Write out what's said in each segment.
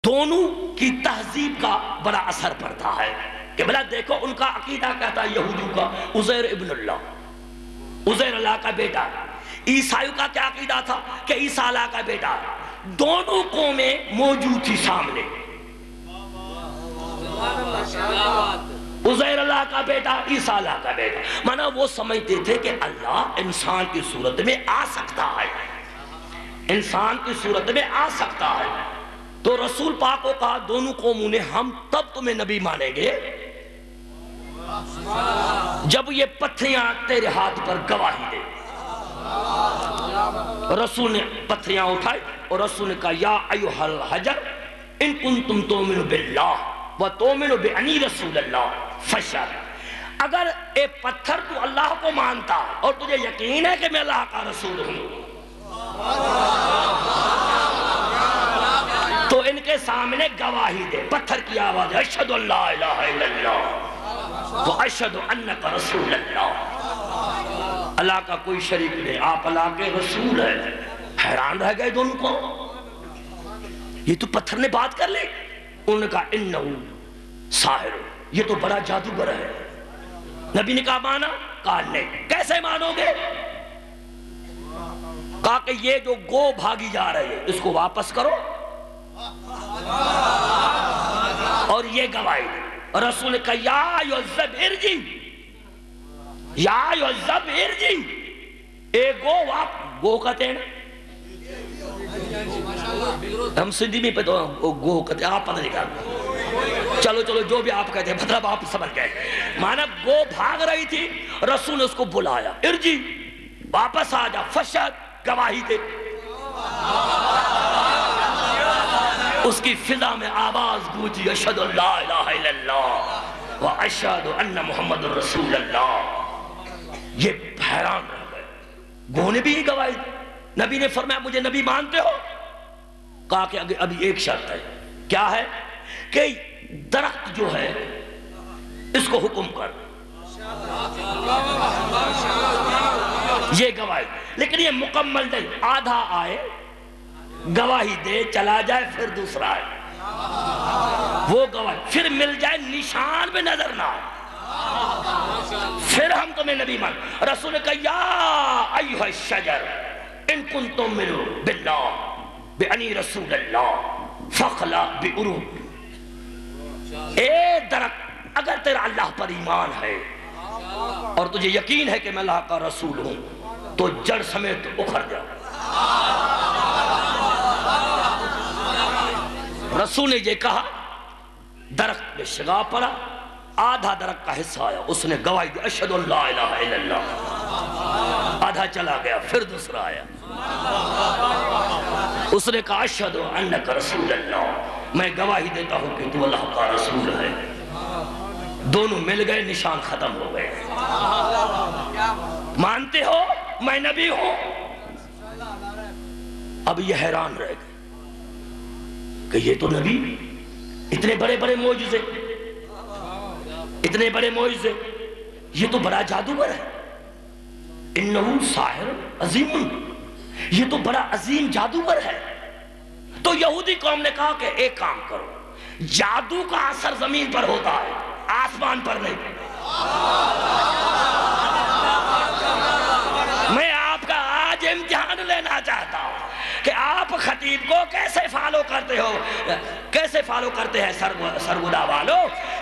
دونوں کی تہذیب کا بڑا اثر پڑتا ہے کہ بلا دیکھو ان کا عقیدہ کہتا ہے یہودیوں کا عزیر ابن اللہ، عزیر اللہ کا بیٹا. عیسائیوں کا کیا عقیدہ تھا کہ عیسیٰ اللہ کا بیٹا. دونوں قومیں موجود تھی سامنے. عزیر اللہ کا بیٹا، عیسیٰ اللہ کا بیٹا. مانا وہ سمجھتے تھے کہ اللہ انسان کی صورت میں آ سکتا ہے، انسان کی صورت میں آ سکتا ہے. تو رسول پاک کو کہا دونوں قوموں نے ہم تب تمہیں نبی مانیں گے جب یہ پتھریاں تیرے ہاتھ پر گواہی دے. رسول نے پتھریاں اٹھائی اور رسول نے کہا یا ایھا الحجر ان کنتم تؤمنون باللہ وتؤمنون بانی رسول اللہ فاشہد. اگر ایک پتھر تو اللہ کو مانتا اور تجھے یقین ہے کہ میں اللہ کا رسول ہوں تو ان کے سامنے گواہی دے. پتھر کی آواز ہے اشہد ان لا الہ الا اللہ واشہد انک رسول اللہ. اللہ کا کوئی شریک نہیں، آپ اللہ کے رسول ہیں. حیران رہ گئے دونوں کو. یہ تو پتھر نے بات کر لی. انہوں نے کہا انہو ساحر، یہ تو بڑا جادوگر ہے. نبی نے کہا مانا؟ کہا نہیں. کیسے مانو گے؟ کہا کہ یہ جو گو بھاگی جا رہے ہیں اس کو واپس کرو اور یہ گواہی دے. رسول نے کہا یا یعذب ارجی، یا یعذب ارجی. ایک گو کہتے ہیں نا، ہم سندھی میں پتہ گو کہتے ہیں، آپ پتہ نہیں کہا. چلو جو بھی آپ کہتے ہیں مطلب آپ سمجھ گئے. مانا گو بھاگ رہی تھی، رسول نے اس کو بلایا ارجی واپس آ جا فاشہد گواہی دے. اس کی فضا میں آواز گونجی اشہد ان لا الہ الا اللہ واشہد ان محمد رسول اللہ. یہ حیران رہ گئے. گو نے بھی یہ گواہی دی. نبی نے فرمایا مجھے نبی مانتے ہو؟ کہا کہ ابھی ایک شرط ہے. کیا ہے؟ کہ درخت جو ہے اس کو حکم کر. یہ گواہی. لیکن یہ مکمل نہیں، آدھا آئے گواہی دے چلا جائے پھر دوسرا آئے وہ گواہی پھر مل جائے نشان پہ نظر نہ آئے پھر ہم تمہیں نبی مان. رسول نے کہا یا ایھا الشجر ان کنتم تؤمنون باللہ بانی رسول اللہ فاخلع بعروق. اے درخت اگر تیرا اللہ پر ایمان ہے اور تجھے یقین ہے کہ میں اللہ کا رسول ہوں تو جڑ سمیت اکھڑ جا. رسول نے یہ کہا، درخت میں شگاف پڑا، آدھا درخت کا حصہ آیا، اس نے گواہی دی اشہد ان لا الہ الا اللہ. آدھا چلا گیا پھر دوسرا آیا، اس نے کہا اشہد انک رسول اللہ، میں گواہی دیتا ہوں کہ تو اللہ کا رسول ہے. دونوں مل گئے، نشان ختم ہو گئے. مانتے ہو میں نبی ہوں؟ اب یہ حیران رہ گئے کہ یہ تو نبی، اتنے بڑے بڑے معجزے، اتنے بڑے معجزے، یہ تو بڑا جادوگر ہے. انہو ساحر عظیم، یہ تو بڑا عظیم جادوگر ہے. تو یہودی قوم نے کہا کہ ایک کام کرو، جادو کا اثر زمین پر ہوتا ہے آسمان پر نہیں. میں آپ کا آج امتحان لینا چاہتا ہوں کہ آپ خطیب کو کیسے فالو کرتے ہو، کیسے فالو کرتے ہیں سرگودا والو.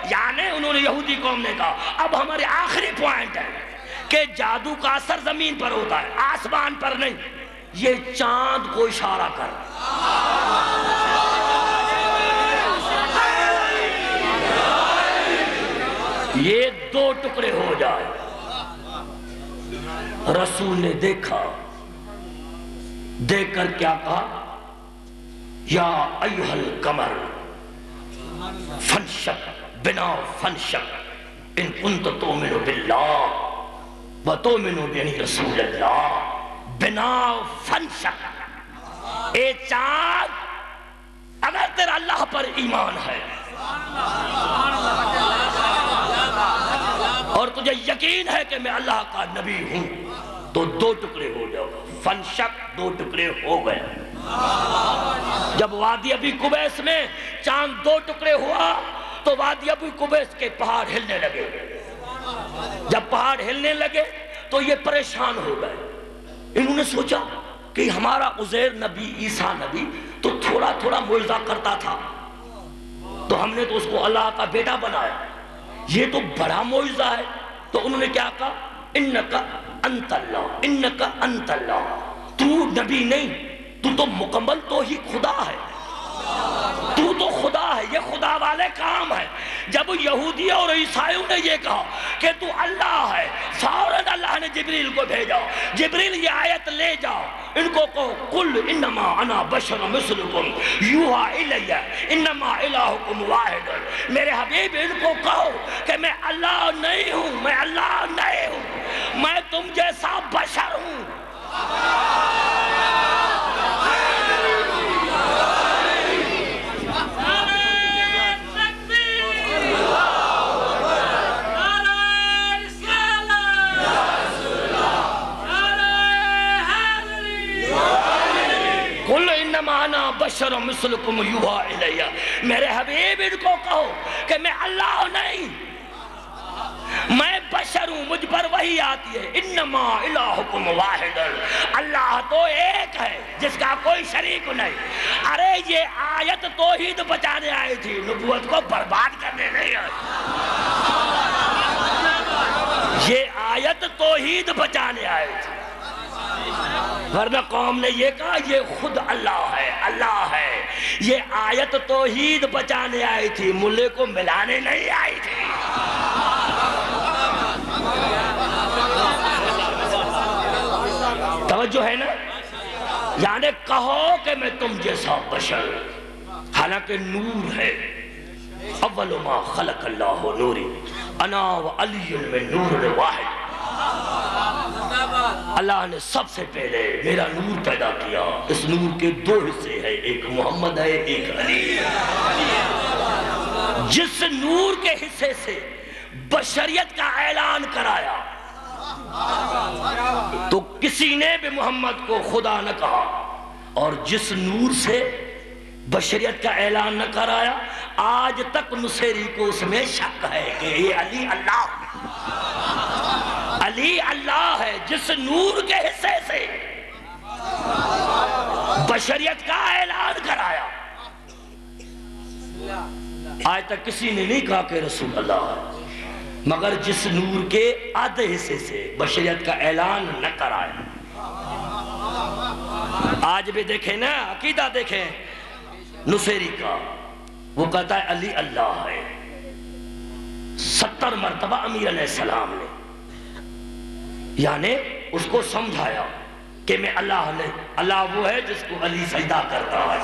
یعنی انہوں نے یہودی قوم نے کہا اب ہمارے آخری پوائنٹ ہے کہ جادو کا اثر زمین پر ہوتا ہے آسمان پر نہیں. یہ چاند کو اشارہ کر، یہ دو ٹکڑے ہو جائے. رسول نے دیکھا، دیکھ کر کیا کہا یا ایھا القمر فانشق بنا فانشق ان کنت تؤمن باللہ وتؤمن بانی رسول اللہ بنا فانشق. اے چاند اگر تیرا اللہ پر ایمان ہے اور تجھے یقین ہے کہ میں اللہ کا نبی ہوں تو دو ٹکڑے ہو جاؤ. فانشق دو ٹکڑے ہو گئے. جب وادی ابی قبیس میں چاند 2 ٹکڑے ہوا تو وادی ابی قبیس کے پہاڑ ہلنے لگے. جب پہاڑ ہلنے لگے تو یہ پریشان ہو گئے. انہوں نے سوچا کہ ہمارا عزیر نبی، عیسیٰ نبی تو تھوڑا تھوڑا معجزہ کرتا تھا، تو ہم نے تو اس کو اللہ کا بیٹا بنایا، یہ تو بڑا معجزہ ہے. تو انہوں نے کیا کہا؟ انکا انت اللہ، انکا انت اللہ. تو نبی نہیں، تو مکمل توحید خدا ہے، تو خدا ہے. یہ خدا والے کام ہے. جب یہودی اور عیسائیوں نے یہ کہا کہ تو اللہ ہے، فوراً اللہ نے جبریل کو بھیجا، جبریل یہ آیت لے جاؤ، ان کو کہو قل انما انا بشر مثلکم یوحی الی انما الہکم واحد. میرے حبیب ان کو کہو کہ میں اللہ نہیں ہوں، میں اللہ نہیں ہوں، میں تم جیسا بشر ہوں. بشر مثلکم یوحی الی. میرے حبیب ان کو کہو کہ میں اللہ نہیں، میں بشر ہوں، مجھ پر وحی آتی ہے. انما الہکم واحد، اللہ تو ایک ہے جس کا کوئی شریک نہیں. ارے یہ آیت توحید بچانے آئی تھی، نبوت کو برباد کرنے نہیں آئی. یہ آیت توحید بچانے آئی تھی، ورنہ قوم نے یہ کہا یہ خود اللہ ہے، اللہ ہے. یہ آیت توحید بچانے آئی تھی، ملے کو ملانے نہیں آئی تھی. توجہ ہے نا؟ یعنی کہو کہ میں تم جیسا بشر، حالانکہ نور ہے. اول ما خلق اللہ نوری انا و علی من نور واحد. اللہ نے سب سے پہلے میرا نور پیدا کیا. اس نور کے 2 حصے ہیں، ایک محمد ہے، ایک علی. جس نور کے حصے سے بشریت کا اعلان کرایا تو کسی نے بھی محمد کو خدا نہ کہا، اور جس نور سے بشریت کا اعلان نہ کرایا آج تک نصیری کو اس میں شک ہے کہ یہ علی اللہ، علی اللہ ہے. جس نور کے حصے سے بشریت کا اعلان کرایا آج تک کسی نے نہیں کہا کہ رسول اللہ ہے، مگر جس نور کے آدھے حصے سے بشریت کا اعلان نہ کرایا. آج بھی دیکھیں نا، عقیدہ دیکھیں نصیری کا، وہ کہتا ہے علی اللہ ہے. 70 مرتبہ امیر علیہ السلام نے یعنی اس کو سمجھایا کہ میں اللہ نہیں، اللہ وہ ہے جس کو علی سجدہ کرتا ہے.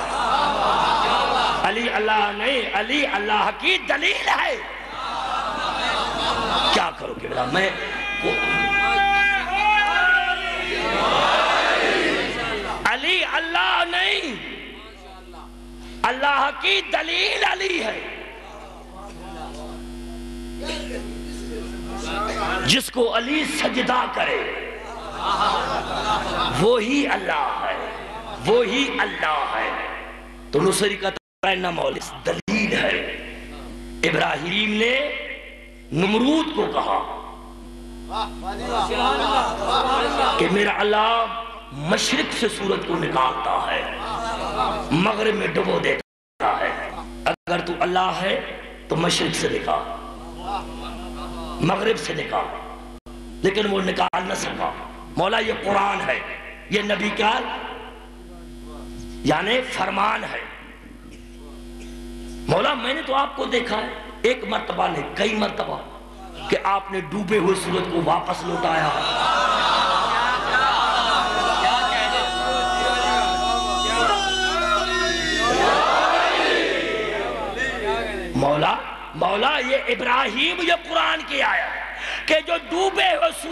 علی اللہ نہیں، علی اللہ کی دلیل ہے. کیا کرو کہ بلا میں علی اللہ نہیں، اللہ کی دلیل علی ہے. جس کو علی سجدہ کرے وہی اللہ ہے، وہی اللہ ہے. تو نصیری کا ترائنہ مولس دلیل ہے. ابراہیم نے نمرود کو کہا کہ میرا اللہ مشرق سے سورج کو نکالتا ہے، مغرب میں ڈبو دیتا ہے. اگر تو اللہ ہے تو مشرق سے نکال، مغرب سے نکال. لیکن وہ نکال نہ سکا. مولا یہ قرآن ہے، یہ نبی کیا یعنی فرمان ہے. مولا میں نے تو آپ کو دیکھا ہے، ایک مرتبہ نہیں کئی مرتبہ، کہ آپ نے ڈوبے ہوئے سورج کو واپس لوٹایا. مولا یہ ابراہیم یہ قرآن کی آیا کہ جو ڈوبے ہوئے